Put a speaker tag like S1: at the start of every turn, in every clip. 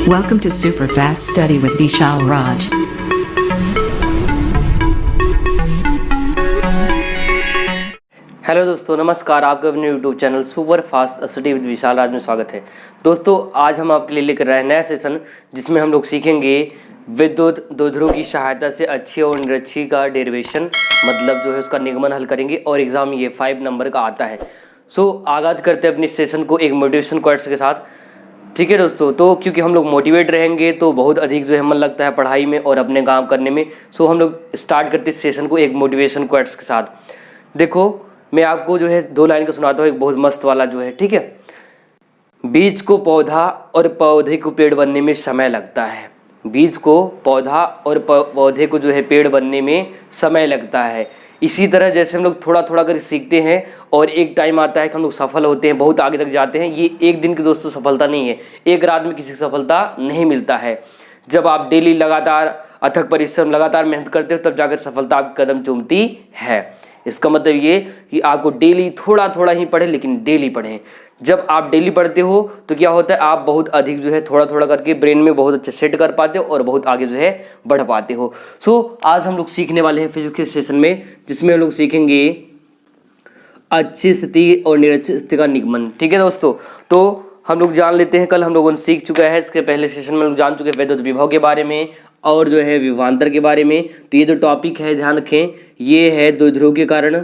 S1: Welcome to Superfast Study with Vishal Raj.
S2: Hello दोस्तों, नमस्कार। आपका अपने YouTube channel super fast study with Vishal Raj में स्वागत है। दोस्तों, आज हम आपके लिए लेकर आए हैं नया सेशन जिसमें हम लोग सीखेंगे विद्युत द्विध्रुव की सहायता से अच्छी और निरक्षी का डेरिवेशन, मतलब जो है उसका निगमन हल करेंगे और एग्जाम ये 5 नंबर का आता है। आगाज करते हैं अपने सेशन को एक मोटिवेशन क्वेट्स के साथ। ठीक है दोस्तों, तो क्योंकि हम लोग मोटिवेट रहेंगे तो बहुत अधिक जो है मन लगता है पढ़ाई में और अपने काम करने में। हम लोग स्टार्ट करते हैं सेशन को एक मोटिवेशन क्वेट्स के साथ। देखो, मैं आपको जो है 2 लाइन का सुनाता हूँ, एक बहुत मस्त वाला जो है। ठीक है, बीज को पौधा और पौधे को पेड़ बनने में समय लगता है। बीज को पौधा और पौधे को जो है पेड़ बनने में समय लगता है। इसी तरह जैसे हम लोग थोड़ा थोड़ा कर सीखते हैं और एक टाइम आता है कि हम लोग सफल होते हैं, बहुत आगे तक जाते हैं। ये एक दिन की दोस्तों सफलता नहीं है, एक रात में किसी को सफलता नहीं मिलता है। जब आप डेली लगातार अथक परिश्रम लगातार मेहनत करते हो तब जाकर सफलता आपके कदम चूमती है। इसका मतलब ये कि आपको डेली थोड़ा थोड़ा ही पढ़ें, लेकिन डेली पढ़ें। जब आप डेली पढ़ते हो तो क्या होता है, आप बहुत अधिक जो है थोड़ा थोड़ा करके ब्रेन में बहुत अच्छे सेट कर पाते हो और बहुत आगे जो है बढ़ पाते हो। आज हम लोग सीखने वाले हैं फिजिक्स के सेशन में, जिसमें हम लोग सीखेंगे अच्छी स्थिति और निरक्षी स्थिति का निगमन। ठीक है दोस्तों, तो हम लोग जान लेते हैं। कल हम लोगों ने सीख चुका है, इसके पहले सेशन में लोग जान चुके हैं विद्युत विभव के बारे में और जो है विभवांतर के बारे में। तो ये जो टॉपिक है ध्यान रखें, ये है द्विध्रुव के कारण,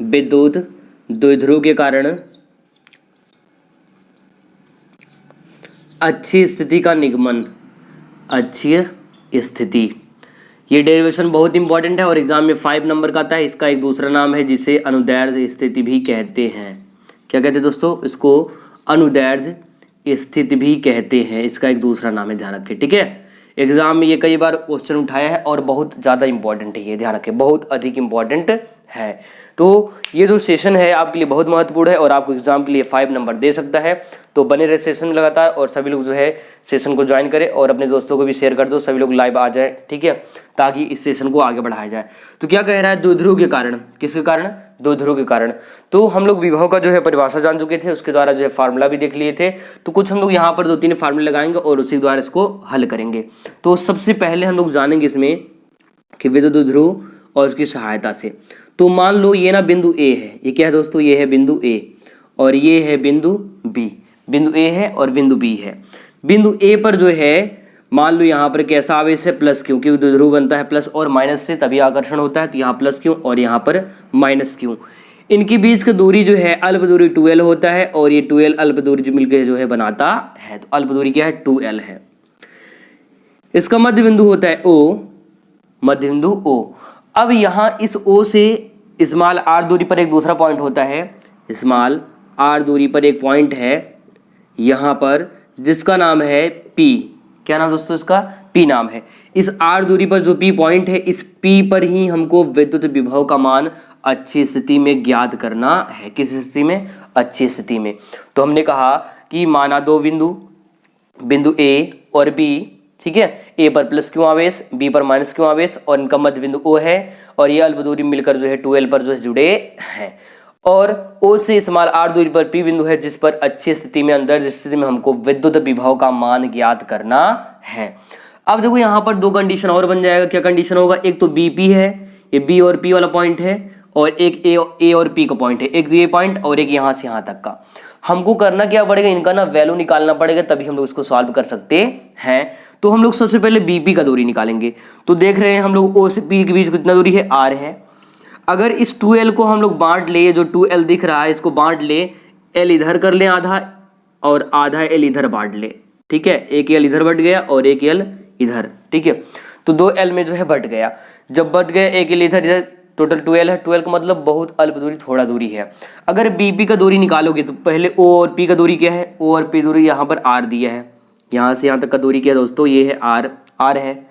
S2: विद्युत द्विध्रुव के कारण अच्छी स्थिति का निगमन, अच्छी स्थिति। ये डेरिवेशन बहुत इंपॉर्टेंट है और एग्जाम में 5 नंबर का आता है। इसका एक दूसरा नाम है जिसे अनुदैर्ध्य स्थिति भी कहते हैं। क्या कहते हैं दोस्तों? इसको अनुदैर्ध्य स्थिति भी कहते हैं। इसका एक दूसरा नाम है, ध्यान रखें। ठीक है, एग्जाम में ये कई बार क्वेश्चन उठाया है और बहुत ज़्यादा इंपॉर्टेंट है, ये ध्यान रखें, बहुत अधिक इंपॉर्टेंट है। तो ये जो सेशन है आपके लिए बहुत महत्वपूर्ण है और आपको एग्जाम के लिए 5 नंबर दे सकता है। तो बने रहे सेशन में लगातार और सभी लोग जो है सेशन को ज्वाइन करें और अपने दोस्तों को भी शेयर कर दो, सभी लोग लाइव आ जाए। ठीक है, ताकि इस सेशन को आगे बढ़ाया जाए। तो क्या कह रहा है, द्विध्रुव के कारण। किसके कारण? द्विध्रुव के कारण। तो हम लोग विभव का जो है परिभाषा जान चुके थे, उसके द्वारा जो है फार्मूला भी देख लिए थे। तो कुछ हम लोग यहाँ पर 2-3 फार्मूले लगाएंगे और उसी द्वारा इसको हल करेंगे। तो सबसे पहले हम लोग जानेंगे इसमें कि विद्युत द्विध्रुव और उसकी सहायता से। तो मान लो ये ना बिंदु ए है, ये क्या है दोस्तों? ये है बिंदु ए और ये है बिंदु बी। बिंदु ए है और बिंदु बी है। बिंदु ए पर जो है मान लो यहाँ पर कैसा आवेश है, प्लस क्यू, क्योंकि द्विध्रुव बनता है प्लस और माइनस से, तभी आकर्षण होता है। तो यहाँ प्लस क्यू और यहाँ पर माइनस क्यू। इनकी बीच की दूरी जो है अल्प दूरी 2l होता है और ये 2l अल्प दूरी जो मिलकर जो है बनाता है। तो अल्प दूरी क्या है? 2l है। इसका मध्य बिंदु होता है O, मध्य बिंदु O। अब यहाँ इस O से स्मॉल r दूरी पर एक दूसरा पॉइंट होता है, स्मॉल r दूरी पर एक पॉइंट है यहाँ पर जिसका नाम है P। क्या नाम दोस्तों इसका? P नाम है। इस r दूरी पर जो P पॉइंट है, इस P पर ही हमको विद्युत विभव का मान अच्छी स्थिति में ज्ञात करना है। किस स्थिति में? अच्छी स्थिति में। तो हमने कहा कि माना 2 बिंदु A और B। ठीक है, ए पर प्लस क्यू आवेश, बी पर माइनस क्यू आवेश और इनका मध्य बिंदु ओ है और ये अल्प दूरी मिलकर जो है 2l पर जो है जुड़े हैं। और ओ से स्मॉल r दूरी पर पी बिंदु है जिस पर अच्छी स्थिति में, अंदर स्थिति में हमको विद्युत विभव का मान ज्ञात करना है। अब देखो यहाँ पर 2 कंडीशन और बन जाएगा। क्या कंडीशन होगा? एक तो बी पी है, ये बी और पी वाला पॉइंट है, और एक ए और पी का पॉइंट है। एक ये पॉइंट और एक यहाँ से यहाँ तक का। हमको करना क्या पड़ेगा? इनका ना वैल्यू निकालना पड़ेगा, तभी हम लोग इसको सॉल्व कर सकते हैं। तो हम लोग सबसे पहले बीपी का दूरी निकालेंगे। तो देख रहे हैं हम लोग ओ से पी के बीच कितना दूरी है? r है। अगर इस 2l को हम लोग बांट ले, जो 2l दिख रहा है इसको बांट ले, l इधर कर ले आधा और आधा l इधर बांट ले। ठीक है, एक l इधर बट गया और एक l इधर। ठीक है, तो 2l में जो है बट गया। जब बट गया एक l इधर इधर, टोटल 2l है। 2l का मतलब बहुत अल्प दूरी, थोड़ा दूरी है। अगर बीपी का दूरी निकालोगे तो पहले o और p का दूरी क्या है? o और p दूरी यहाँ पर r दिया है, यहाँ से यहाँ तक का दूरी क्या है दोस्तों? ये है r है।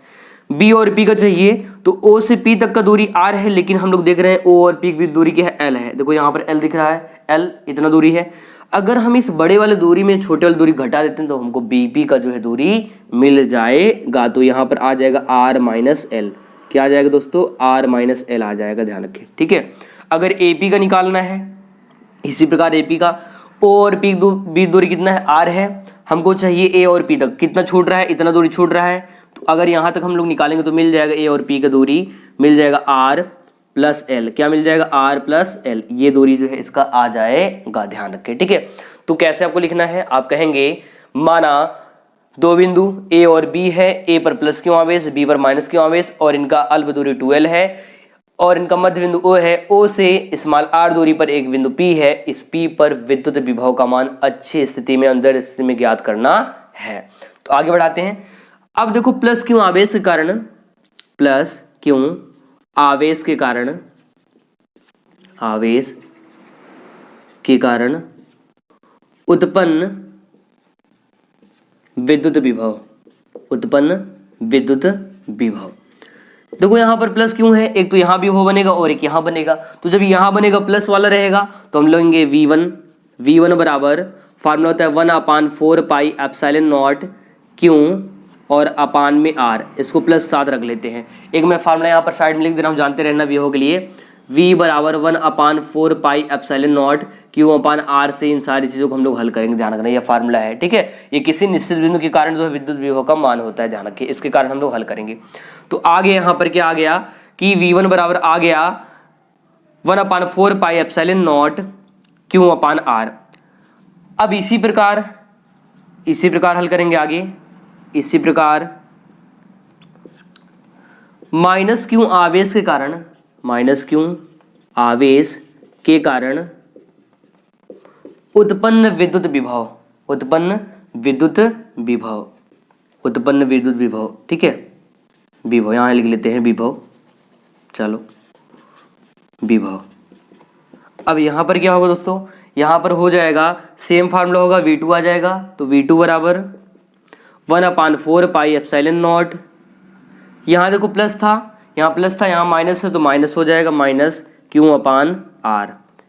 S2: b और p का चाहिए तो o से p तक का दूरी r है, लेकिन हम लोग देख रहे हैं o और p की दूरी क्या है? l है। देखो यहाँ पर l दिख रहा है, l इतना दूरी है। अगर हम इस बड़े वाले दूरी में छोटे वाली दूरी घटा देते हैं तो हमको bp का जो है दूरी मिल जाएगा। तो यहाँ पर आ जाएगा r माइनस l। क्या आ जाएगा दोस्तों? r माइनस l आ जाएगा, ध्यान रखें। ठीक है, अगर AP का निकालना है, इसी प्रकार AP का O और P बीच दूरी कितना है? r है। हमको चाहिए ए और पी तक, कितना छूट रहा है, इतना दूरी छूट रहा है। तो अगर यहाँ तक हम लोग निकालेंगे तो मिल जाएगा ए और पी का दूरी मिल जाएगा आर प्लस एल। क्या मिल जाएगा, आर प्लस एल। ये दूरी जो है इसका आ जाएगा, ध्यान रखें, ठीक है। तो कैसे आपको लिखना है, आप कहेंगे माना दो बिंदु ए और बी है, ए पर प्लस क्यों आवेश, बी पर माइनस क्यों आवेश, और इनका अल्प दूरी 2l है, और इनका मध्य बिंदु O है, O से स्मॉल r दूरी पर एक बिंदु P है। इस P पर विद्युत विभव का मान अच्छी स्थिति में, अंदर स्थिति में ज्ञात करना है। तो आगे बढ़ाते हैं। अब देखो प्लस क्यों आवेश के कारण, प्लस क्यों आवेश के कारण, आवेश के कारण उत्पन्न विद्युत विभव, उत्पन्न विद्युत विभव। देखो यहाँ पर प्लस क्यों है, एक तो यहाँ विभव बनेगा और एक यहाँ बनेगा। तो जब यहाँ बनेगा प्लस वाला रहेगा तो हम लेंगे V1 बराबर फार्मूला होता है 1/4 पाई एप्सिलॉन नॉट क्यों और अपान में R, इसको प्लस 7 रख लेते हैं। एक मैं फार्मूला यहाँ पर साइड में लिख दे रहा हूँ, जानते रहना विभव के लिए। V बराबर 1/4 पाई एप्सिलॉन नॉट क्यू अपान R से इन सारी चीज़ों को हम लोग हल करेंगे, ध्यान रखना। यह फार्मूला है, ठीक है। ये किसी निश्चित बिंदु के कारण जो है विद्युत विभव का मान होता है, ध्यान रखिए, इसके कारण हम लोग हल करेंगे। तो आगे यहाँ पर क्या आ गया कि V1 बराबर आ गया 1/4 पाई एप्सिलॉन नॉट क्यू अपान R। अब इसी प्रकार हल करेंगे आगे, इसी प्रकार माइनस क्यों आवेश के कारण, माइनस क्यों आवेश के कारण उत्पन्न विद्युत विभव, उत्पन्न विद्युत विभव, उत्पन्न विद्युत विभव, ठीक है। विभव यहां लिख लेते हैं, विभव, चलो विभव। अब यहां पर क्या होगा दोस्तों, यहां पर हो जाएगा सेम फार्मूला होगा, V2 आ जाएगा। तो V2 बराबर 1/4 पाई एप्सिलॉन नॉट, यहां देखो प्लस था, यहाँ माइनस है तो माइनस हो जाएगा, माइनस क्यू अपान R।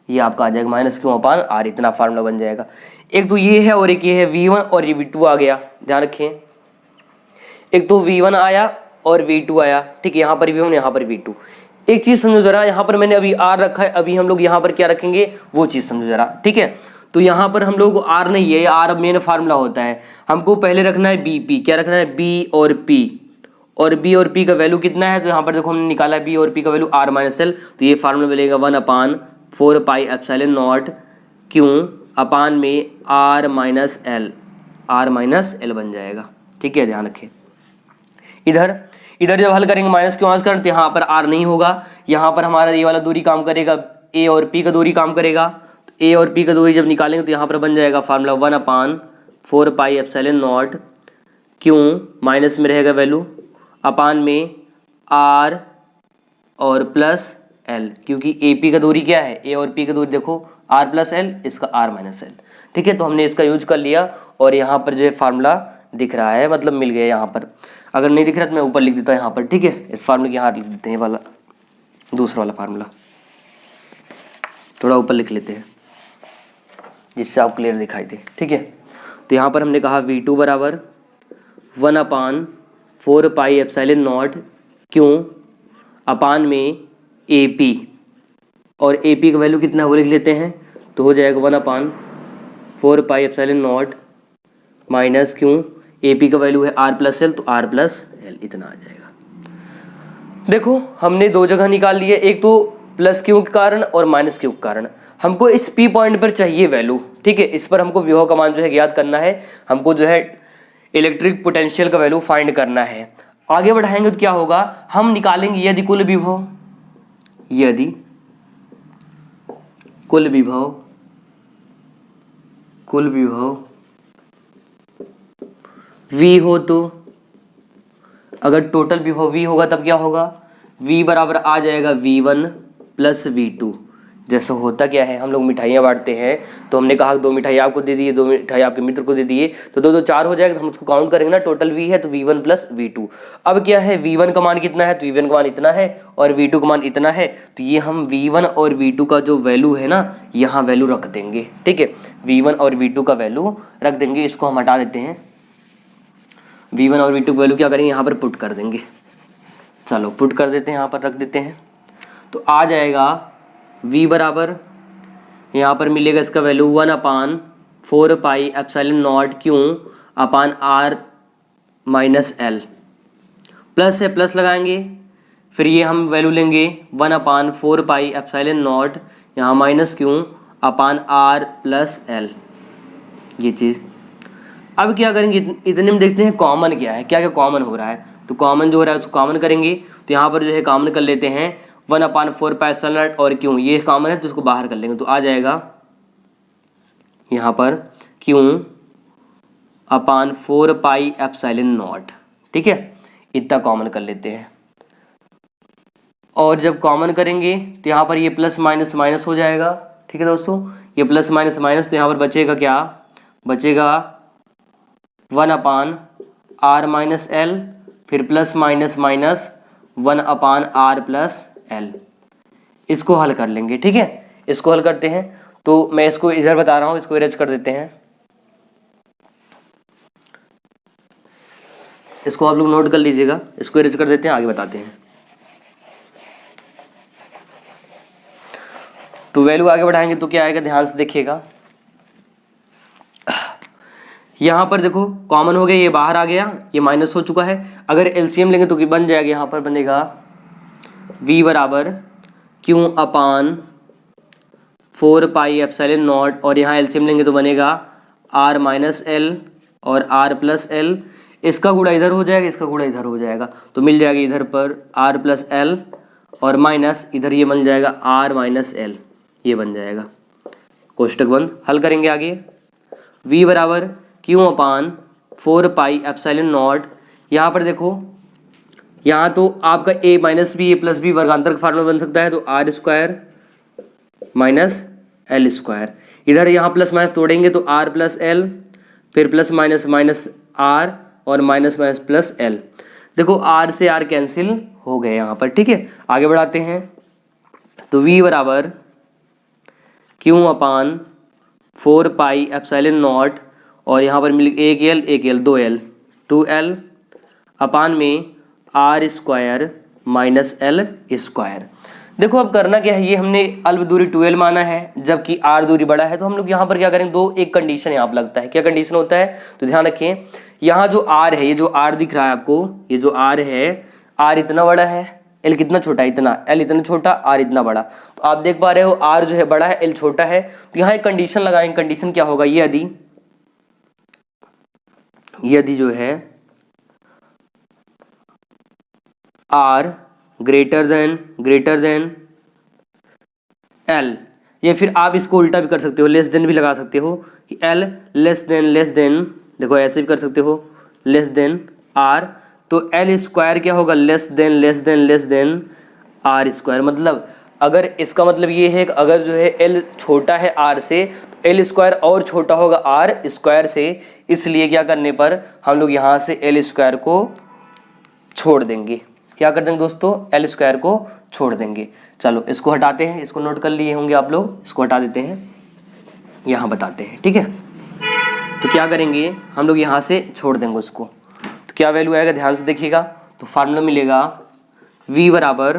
S2: ये आपका आ जाएगा माइनस क्यू अपान R, इतना फार्मूला बन जाएगा। एक तो ये है और एक ये है, V1 और ये V2 आ गया, ध्यान रखें। एक तो V1 आया और V2 आया, ठीक है, यहाँ पर V1 यहाँ पर V2। एक चीज समझो जरा, यहाँ पर मैंने अभी R रखा है, अभी हम लोग यहाँ पर क्या रखेंगे वो चीज समझो जरा, ठीक है। तो यहाँ पर हम लोग R नहीं है, R मेन फार्मूला होता है। हमको पहले रखना है BP, क्या रखना है, B और P, और B और P का वैल्यू कितना है, तो यहाँ पर देखो हमने निकाला B और P का वैल्यू R माइनस L। तो ये फार्मूला मिलेगा 1/4 पाई एप्सिलॉन नॉट क्यों अपान में R माइनस L बन जाएगा, ठीक है, ध्यान रखें। इधर जब हल करेंगे माइनस क्यों करते, तो यहाँ पर R नहीं होगा, यहाँ पर हमारा ये वाला दूरी काम करेगा, A और P का दूरी काम करेगा। तो A और P का दूरी जब निकालेंगे तो यहाँ पर बन जाएगा फार्मूला 1/4 पाई एप्सिलॉन नॉट क्यों, माइनस में रहेगा वैल्यू, अपान में R और प्लस L, क्योंकि AP का दूरी क्या है, A और P का दूरी देखो R प्लस L, इसका R माइनस L, ठीक है। तो हमने इसका यूज कर लिया और यहाँ पर जो है फार्मूला दिख रहा है, मतलब मिल गया यहाँ पर। अगर नहीं दिख रहा तो मैं ऊपर लिख देता हूँ यहाँ पर, ठीक है। इस फार्मूले के यहाँ लिख देते हैं वाला, दूसरा वाला फार्मूला थोड़ा ऊपर लिख लेते हैं जिससे आप क्लियर दिखाई दे, ठीक है। तो यहाँ पर हमने कहा V2 बराबर 1/4 पाई एप्सिलॉन नॉट क्यों अपान में AP, और AP का वैल्यू कितना है वो लिख लेते हैं। तो हो जाएगा 1/4 पाई एप्सिलॉन नॉट माइनस क्यों, AP का वैल्यू है R प्लस L, तो R प्लस L इतना आ जाएगा। देखो हमने दो जगह निकाल लिए, एक तो प्लस क्यू के कारण और माइनस क्यू के कारण। हमको इस P पॉइंट पर चाहिए वैल्यू, ठीक है। इस पर हमको विभव का मान जो है ज्ञात करना है, हमको जो है इलेक्ट्रिक पोटेंशियल का वैल्यू फाइंड करना है। आगे बढ़ाएंगे तो क्या होगा, हम निकालेंगे यदि कुल विभव, यदि कुल विभव V हो, तो अगर टोटल विभव V होगा तब क्या होगा, V बराबर आ जाएगा V1 प्लस V2। जैसे होता क्या है, हम लोग मिठाइयाँ बांटते हैं, तो हमने कहा 2 मिठाई आपको दे दिए, 2 मिठाई आपके मित्र को दे दिए, तो 2 2 4 हो जाएगा। तो हम उसको काउंट करेंगे ना, टोटल V है तो V1 प्लस V2। अब क्या है, V1 का मान कितना है, तो V1 का मान इतना है और V2 का मान इतना है। तो ये हम V1 और V2 का जो वैल्यू है ना, यहाँ वैल्यू रख देंगे, ठीक है। V1 और V2 का वैल्यू रख देंगे, इसको हम हटा देते हैं। V1 और V2 वैल्यू क्या करेंगे, यहाँ पर पुट कर देंगे। चलो पुट कर देते हैं, यहाँ पर रख देते हैं। तो आ जाएगा V बराबर, यहाँ पर मिलेगा इसका value 4 pi epsilon naught q upon r minus l, plus है प्लस लगाएंगे, फिर ये हम वैल्यू लेंगे 1 अपान 4 पाई एप्सिलॉन नॉट, यहाँ minus q upon r plus l, ये चीज़। अब क्या करेंगे, इतने में देखते हैं कॉमन क्या है, क्या क्या कॉमन हो रहा है। तो कॉमन जो हो रहा है उसको कॉमन करेंगे, तो यहाँ पर जो है कॉमन कर लेते हैं 1 अपान 4 पाई एप्सिलॉन नॉट और क्यू, ये कॉमन है तो इसको बाहर कर लेंगे, तो आ जाएगा यहाँ पर Q upon 4 pi epsilon not, ठीक है, इतना कॉमन कर लेते हैं। और जब कॉमन करेंगे तो यहाँ पर ये प्लस माइनस माइनस हो जाएगा, ठीक है दोस्तों, ये प्लस माइनस माइनस, तो यहाँ पर बचेगा क्या, बचेगा 1 अपान आर माइनस एल, फिर plus minus minus 1 upon r plus l. इसको हल कर लेंगे, ठीक है, इसको हल करते हैं। तो मैं इसको इधर बता रहा हूँ, इसको इरेज कर देते हैं, इसको आप लोग नोट कर लीजिएगा, इसको इरेज कर देते हैं, आगे बताते हैं। तो वैल्यू आगे बढ़ाएंगे तो क्या आएगा, ध्यान से देखिएगा। यहाँ पर देखो कॉमन हो गया, ये बाहर आ गया, ये माइनस हो चुका है। अगर एलसीएम लेंगे तो बन जाएगा, यहाँ पर बनेगा v बराबर Q upon 4 pi epsilon not, और यहाँ एलसीएम लेंगे तो बनेगा r माइनस एल और r प्लस एल, इसका गुणा इधर हो जाएगा, इसका गुणा इधर हो जाएगा, तो मिल जाएगा इधर पर r प्लस एल और माइनस इधर ये बन जाएगा r माइनस एल, ये बन जाएगा, कोष्टक बंद। हल करेंगे आगे, v बराबर Q upon 4 pi epsilon naught, यहाँ पर देखो, यहाँ तो आपका a minus B A plus B वर्गांतर का फार्मूला बन सकता है, तो R square minus L square, इधर यहाँ प्लस माइनस तोड़ेंगे तो आर प्लस एल, फिर प्लस माइनस माइनस आर और माइनस माइनस प्लस एल, देखो आर से आर कैंसिल हो गए यहाँ पर, ठीक है। आगे बढ़ाते हैं, तो v बराबर Q upon 4 pi epsilon not, और यहाँ पर मिल एक एल 2l 2l अपान में r square minus L square. देखो अब करना क्या है, ये हमने अल्प दूरी 2l माना है, जबकि r दूरी बड़ा है, तो हम लोग यहाँ पर क्या करेंगे, एक कंडीशन यहाँ पर लगता है। क्या कंडीशन होता है, तो ध्यान रखें, यहाँ जो r है, ये जो r दिख रहा है आपको, ये जो r है, r इतना बड़ा है, l कितना छोटा है, इतना, l इतना छोटा, r इतना बड़ा, तो आप देख पा रहे हो r जो है बड़ा है, l छोटा है, तो यहाँ एक कंडीशन लगाएंगे। कंडीशन क्या होगा, यदि जो है r ग्रेटर देन l, या फिर आप इसको उल्टा भी कर सकते हो, लेस देन भी लगा सकते हो कि l लेस देन, देखो ऐसे भी कर सकते हो, लेस देन r, तो l स्क्वायर क्या होगा, लेस देन r स्क्वायर। मतलब अगर इसका मतलब ये है कि अगर जो है l छोटा है r से, तो l स्क्वायर और छोटा होगा r स्क्वायर से, इसलिए क्या करने पर हम लोग यहाँ से l स्क्वायर को छोड़ देंगे। क्या कर देंगे दोस्तों, l स्क्वायर को छोड़ देंगे। चलो इसको हटाते हैं, इसको नोट कर लिए होंगे आप लोग, इसको हटा देते हैं, यहाँ बताते हैं, ठीक है। तो क्या करेंगे, हम लोग यहाँ से छोड़ देंगे उसको, तो क्या वैल्यू आएगा, ध्यान से देखिएगा। तो फार्मूला मिलेगा v बराबर,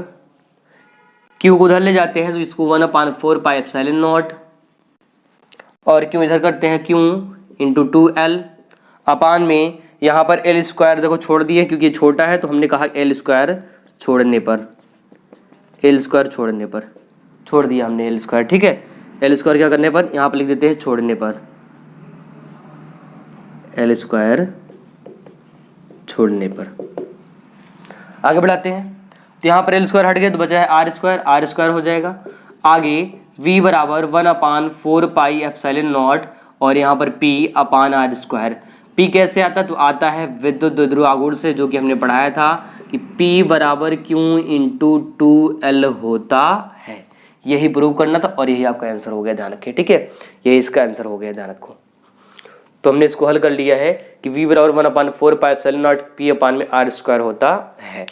S2: क्यू को उधर ले जाते हैं तो इसको 1 अपान 4 पाई एप्सिलॉन नॉट, और क्यू इधर करते हैं क्यू इंटू 2l अपान में, यहाँ पर l स्क्वायर देखो छोड़ दिए, क्योंकि छोटा है तो हमने कहा l स्क्वायर छोड़ने पर, छोड़ दिया हमने l स्क्वायर, ठीक है। l स्क्वायर क्या करने पर, यहाँ पर लिख देते हैं छोड़ने पर, l स्क्वायर छोड़ने पर। आगे बढ़ाते हैं, तो यहाँ पर l स्क्वायर हट गया तो बचा है r स्क्वायर हो जाएगा। आगे v बराबर 1 अपान 4 पाई एप्सिलॉन नॉट, और यहाँ पर p अपान r स्क्वायर। p कैसे आता है, तो आता है विद्युत द्विध्रुव आघूर्ण से, जो कि हमने पढ़ाया था कि p बराबर q इंटू 2l होता है। यही प्रूव करना था और यही आपका आंसर हो गया, ध्यान रखिए, ठीक है, यही इसका आंसर हो गया, ध्यान रखो। तो हमने इसको हल कर लिया है कि v बराबर 1 upon 4 pi epsilon not p अपान में r स्क्वायर होता है।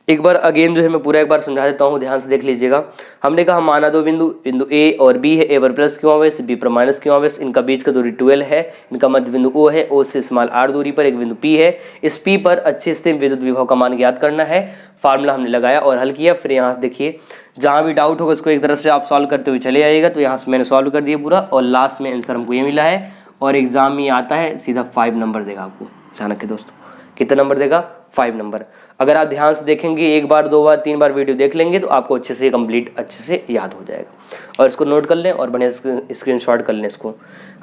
S2: एक बार अगेन जो है मैं पूरा एक बार समझा देता हूँ, ध्यान से देख लीजिएगा। हमने कहा माना दो बिंदु, बिंदु ए और बी है, ए पर प्लस क्यू आवेश, बी पर माइनस क्यू आवेश, इनका बीच का दूरी 12 है, इनका मध्य बिंदु ओ है, ओ से स्मॉल आर दूरी पर एक बिंदु पी है। इस पी पर अच्छी स्थिति विद्युत विभव का मान ज्ञात करना है। फार्मूला हमने लगाया और हल किया। फिर यहाँ से देखिए, जहाँ भी डाउट होगा उसको एक तरफ से आप सॉल्व करते हुए चले आइएगा। तो यहाँ से मैंने सॉल्व कर दिया पूरा और लास्ट में आंसर हमको ये मिला है और एग्जाम में आता है सीधा 5 नंबर देगा आपको। ध्यान रखिए दोस्तों, कितना नंबर देगा? 5 नंबर। अगर आप ध्यान से देखेंगे, एक बार, 2 बार, 3 बार वीडियो देख लेंगे तो आपको अच्छे से कंप्लीट अच्छे से याद हो जाएगा। और इसको नोट कर लें और बढ़िया स्क्रीनशॉट कर लें इसको।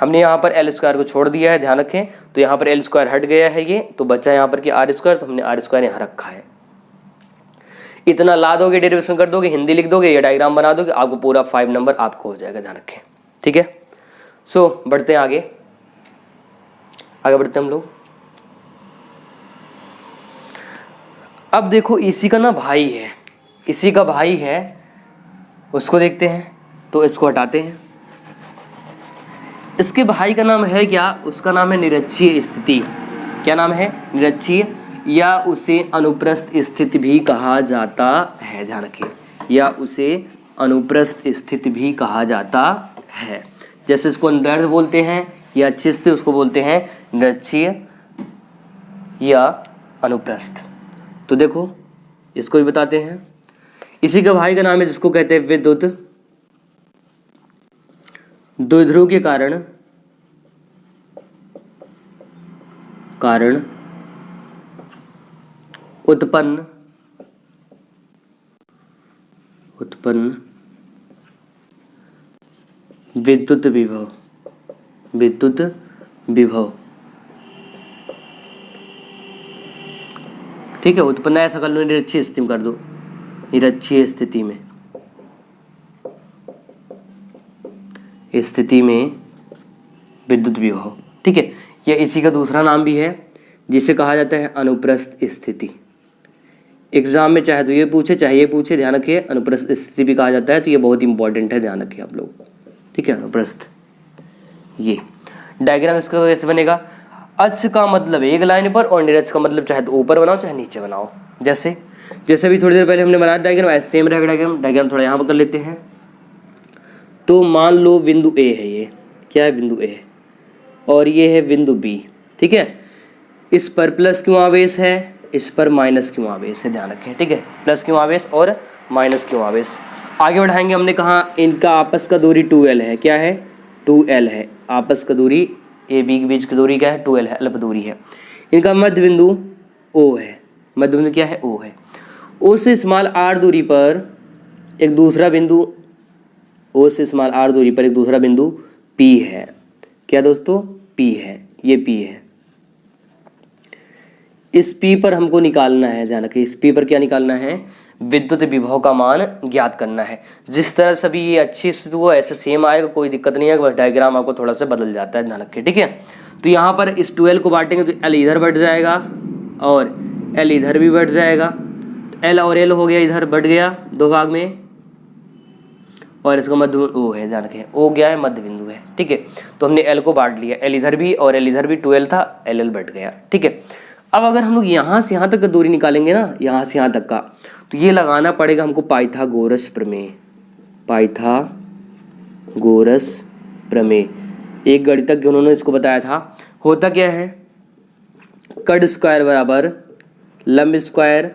S2: हमने यहाँ पर एल स्क्वायर को छोड़ दिया है, ध्यान रखें। तो यहाँ पर एल स्क्वायर हट गया है, ये तो बचा यहाँ पर कि आर स्क्वायर, तो हमने आर स्क्वायर यहाँ रखा है। इतना ला दोगे, डेरिवेशन कर दोगे, हिंदी लिख दोगे या डायग्राम बना दोगे, आपको पूरा 5 नंबर आपको हो जाएगा। ध्यान रखें, ठीक है। सो बढ़ते हैं आगे बढ़ते हैं हम लोग। अब देखो, इसी का ना भाई है, इसी का भाई है, उसको देखते हैं। तो इसको हटाते हैं। इसके भाई का नाम है क्या? उसका नाम है निरक्षीय स्थिति। क्या नाम है? निरक्षीय, या उसे अनुप्रस्थ स्थिति भी कहा जाता है। ध्यान रखिए, या उसे अनुप्रस्थ स्थिति भी कहा जाता है। जैसे इसको अनुदैर्ध्य बोलते हैं या अच्छी स्थिति, उसको बोलते हैं निरक्षीय या अनुप्रस्थ। तो देखो, इसको भी बताते हैं। इसी का भाई का नाम है जिसको कहते हैं विद्युत द्विध्रुव के कारण उत्पन्न विद्युत विभव, ठीक है। उत्पन्न ऐसा कर लो, निरक्षीय स्थिति में कर दो, निरक्षीय स्थिति में विद्युत विभव, ठीक है। यह इसी का दूसरा नाम भी है जिसे कहा जाता है अनुप्रस्थ स्थिति। एग्जाम में चाहे तो ये पूछे चाहे ये पूछे, ध्यान रखिए, अनुप्रस्थ स्थिति भी कहा जाता है। तो ये बहुत इंपॉर्टेंट है, ध्यान रखिए आप लोग, ठीक है। अनुप्रस्थ, ये डायग्राम इसका कैसे बनेगा? अक्ष का मतलब एक लाइन पर और निरक्ष का मतलब चाहे तो ऊपर बनाओ चाहे नीचे बनाओ। जैसे भी थोड़ी देर पहले हमने बनाया डायग्राम, ऐसे सेम रहेगा डायग्राम थोड़ा यहाँ पर कर लेते हैं। तो मान लो बिंदु ए है, ये क्या है? बिंदु ए, और ये है बिंदु बी, ठीक है। इस पर प्लस क्यों आवेश है, इस पर माइनस क्यों आवेश है, ध्यान रखें, ठीक है। प्लस क्यों आवेश और माइनस क्यों आवेश। आगे बढ़ाएंगे, हमने कहा इनका आपस का दूरी 2l है। क्या है? 2l है। आपस का दूरी ए बी के बीच की दूरी क्या है? 2l है, अल्प दूरी है। इनका मध्य बिंदु O है। मध्य बिंदु क्या है? O है। O से स्मॉल r दूरी पर एक दूसरा बिंदु, O से स्मॉल r दूरी पर एक दूसरा बिंदु P है। क्या दोस्तों? P है, ये P है। इस P पर हमको निकालना है, ध्यान रखिए, इस P पर क्या निकालना है? विद्युत विभव का मान ज्ञात करना है। जिस तरह से भी ये अच्छी स्थिति वो ऐसे सेम आएगा, कोई दिक्कत नहीं है, बस डायग्राम आपको थोड़ा सा बदल जाता है, ध्यान रखिए, ठीक है। तो यहाँ पर इस 12 को बांटेंगे तो L इधर बढ़ जाएगा और L इधर भी बढ़ जाएगा। तो L और L हो गया, इधर बढ़ गया 2 भाग में, और इसका मध्य O है, ध्यान रखें, O क्या है? मध्य बिंदु है, ठीक है। तो हमने L को बांट लिया, L इधर भी और L इधर भी, 12 था, L बढ़ गया, ठीक है। अब अगर हम लोग यहाँ से यहाँ तक का दूरी निकालेंगे ना, यहाँ से यहाँ तक का, तो ये लगाना पड़ेगा हमको पाइथागोरस प्रमेय। पाइथागोरस प्रमेय, एक गणितज्ञ उन्होंने इसको बताया था। होता क्या है? कर्ण स्क्वायर बराबर लंब स्क्वायर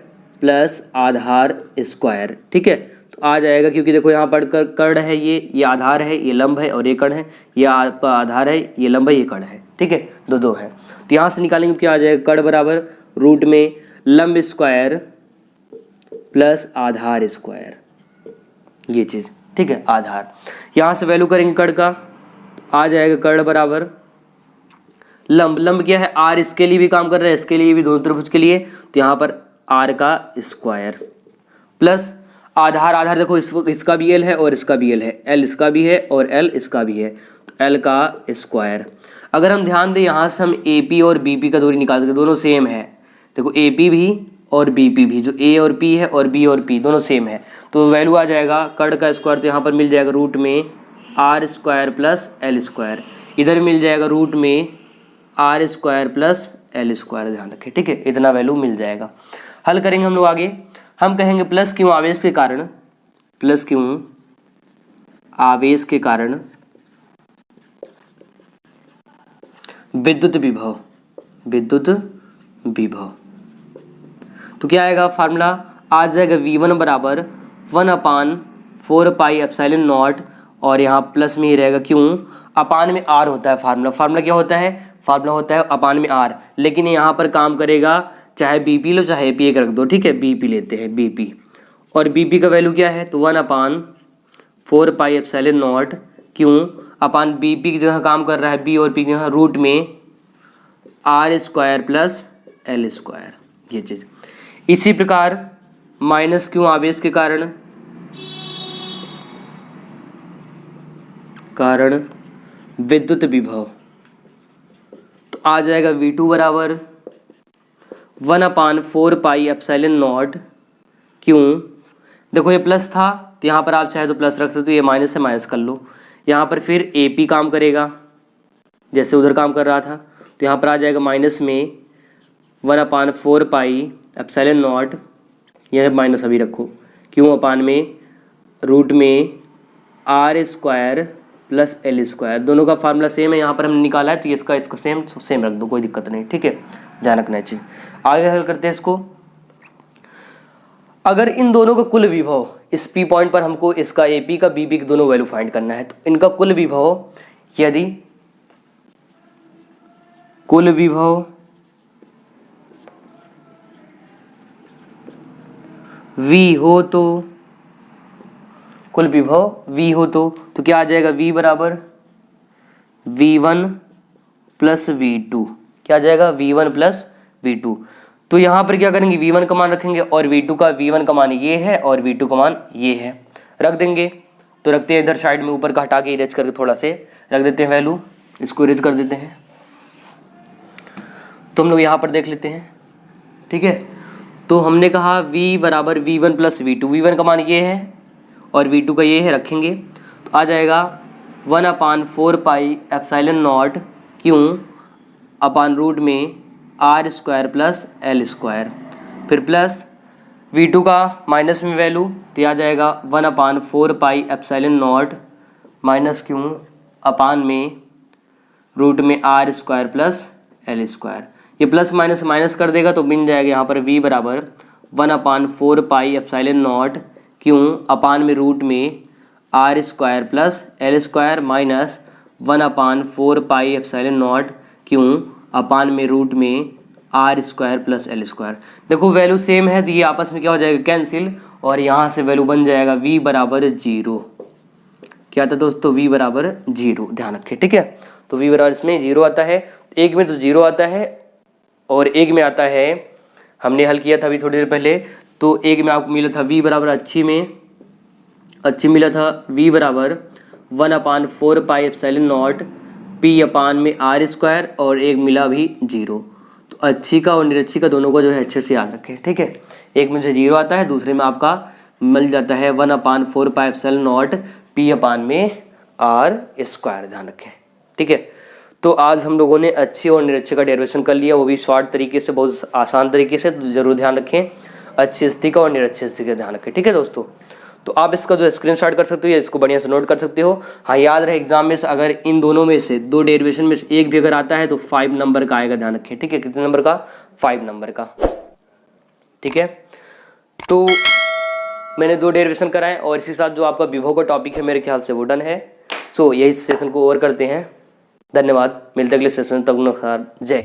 S2: प्लस आधार स्क्वायर, ठीक है। तो आ जाएगा, क्योंकि देखो यहाँ पर कर्ण है, ये आधार है, ये लंब है, और ये कर्ण है, ये आपका आधार है, ये लंब है, ये कर्ण है, ठीक है, दो है। तो यहाँ से निकालेंगे क्या आ जाएगा? कर्ण बराबर रूट में लंब स्क्वायर प्लस आधार स्क्वायर, ये चीज़, ठीक है, आधार। यहाँ से वैल्यू करेंगे कर्ण का, आ जाएगा कर्ण बराबर लंब क्या है? आर, इसके लिए भी काम कर रहा है, इसके लिए भी, दोनों त्रिभुज के लिए। तो यहाँ पर आर का स्क्वायर प्लस आधार देखो, इसका भी एल है और इसका भी एल है, एल इसका भी है और एल इसका भी है, तो एल का स्क्वायर। अगर हम ध्यान दें, यहाँ से हम ए पी और बी पी का दूरी निकाल सकते, दोनों सेम है। देखो ए पी भी और बी पी भी, जो ए और पी है और बी और पी दोनों सेम है, तो वैल्यू आ जाएगा कर्ण का स्क्वायर, तो यहाँ पर मिल जाएगा रूट में r square plus l square, इधर मिल जाएगा रूट में r square plus l square, ध्यान रखें, ठीक है, इतना वैल्यू मिल जाएगा। हल करेंगे हम लोग आगे। हम कहेंगे प्लस क्यू आवेश के कारण, प्लस क्यू आवेश के कारण विद्युत विभव, विद्युत विभव। तो क्या आएगा फार्मूला, आ जाएगा V1 बराबर 1/4 पाई एप्सिलॉन नॉट, और यहाँ प्लस में ही रहेगा क्यों, अपान में R होता है फार्मूला। फार्मूला क्या होता है, फार्मूला होता है अपान में R, लेकिन यहाँ पर काम करेगा चाहे BP लो चाहे AP एक रख दो, ठीक है। BP लेते हैं BP, और BP का वैल्यू क्या है, तो 1/4 पाई एप्सिलॉन नॉट क्यों अपान BP की जगह काम कर रहा है B और P की जगह रूट में R² प्लस L², ये चीज़। इसी प्रकार माइनस क्यों आवेश के कारण विद्युत विभव, तो आ जाएगा V2 बराबर 1/4 पाई एप्सिलॉन नॉट क्यों, देखो ये प्लस था तो यहाँ पर आप चाहे तो प्लस रख सकते, तो ये माइनस से माइनस कर लो। यहाँ पर फिर AP काम करेगा जैसे उधर काम कर रहा था, तो यहाँ पर आ जाएगा माइनस में 1/4 पाई एप्सिलॉन नॉट, यह माइनस अभी रखो, क्यों अपान में रूट में R² प्लस L²। दोनों का फार्मूला सेम है, यहाँ पर हमने निकाला है, तो इसका सेम रख दो, कोई दिक्कत नहीं, ठीक है। ध्यान रखना है चीज। आगे हल करते हैं इसको। अगर इन दोनों का कुल विभव, इस P पॉइंट पर हमको इसका AP का BP का दोनों वैल्यू फाइंड करना है, तो इनका कुल विभव यदि कुल विभव V हो तो, कुल विभव V हो तो क्या आ जाएगा, V बराबर V1 प्लस V2, क्या आ जाएगा V1 प्लस V2। तो यहाँ पर क्या करेंगे, V1 का मान रखेंगे और V2 का मान ये है और V2 का मान ये है, रख देंगे। तो रखते हैं इधर साइड में, ऊपर का हटा के इरेज करके थोड़ा से रख देते हैं वैल्यू, इसको इरेज कर देते हैं। तो हम लोग यहाँ पर देख लेते हैं, ठीक है। तो हमने कहा V बराबर V1 प्लस V2, V1 का मान ये है और V2 का ये है, रखेंगे तो आ जाएगा 1/4 पाई एप्सिलॉन नॉट क्यों अपान रूट में R² प्लस L², फिर प्लस V2 का माइनस में वैल्यू, तो आ जाएगा 1/4 पाई एप्सिलॉन नॉट माइनस क्यों अपान में रूट में R² प्लस L²। ये प्लस माइनस माइनस कर देगा तो मिल जाएगा यहाँ पर V बराबर 1/4 पाई एप्सिलॉन नॉट क्यों अपान में रूट में R² plus L² minus 1/4 pi epsilon not क्यों अपान में रूट में R² प्लस L²। देखो वैल्यू सेम है तो ये आपस में क्या हो जाएगा, कैंसिल, और यहाँ से वैल्यू बन जाएगा V बराबर 0। क्या था दोस्तों, V बराबर 0, ध्यान रखें, ठीक है। तो V बराबर इसमें 0 आता है, एक में तो 0 आता है और एक में आता है, हमने हल किया था अभी थोड़ी देर पहले, तो एक में आपको मिला था V बराबर अच्छी मिला था V बराबर 1/4 पाई एप्सिलॉन नॉट P अपान में R², और एक मिला भी 0। तो अच्छी का और निरच्छी का दोनों को जो है अच्छे से याद रखें, ठीक है। एक में से 0 आता है, दूसरे में आपका मिल जाता है 1/4 पाई एप्सिलॉन नॉट P अपान में R², ध्यान रखें, ठीक है। तो आज हम लोगों ने अच्छी और निरच्छी का डेरिवेशन कर लिया, वो भी शॉर्ट तरीके से, बहुत आसान तरीके से। तो जरूर ध्यान रखें, अच्छी स्थिति का और निरच्छी स्थिति का ध्यान रखें, ठीक है दोस्तों। तो आप इसका जो स्क्रीनशॉट कर सकते हो, इसको बढ़िया से नोट कर सकते हो। हाँ, याद रहे एग्जाम में से अगर इन दोनों में से दो डेरिवेशन में से एक भी अगर आता है तो 5 नंबर का आएगा, ध्यान रखें, ठीक है। कितने नंबर का, 5 नंबर का, ठीक है। तो मैंने 2 डेरिवेशन कराए और इसी के साथ जो आपका विभव का टॉपिक है मेरे ख्याल से वो डन है। सो यही सेशन को ओवर करते हैं। धन्यवाद, मिलते अगले सेशन तक, जय।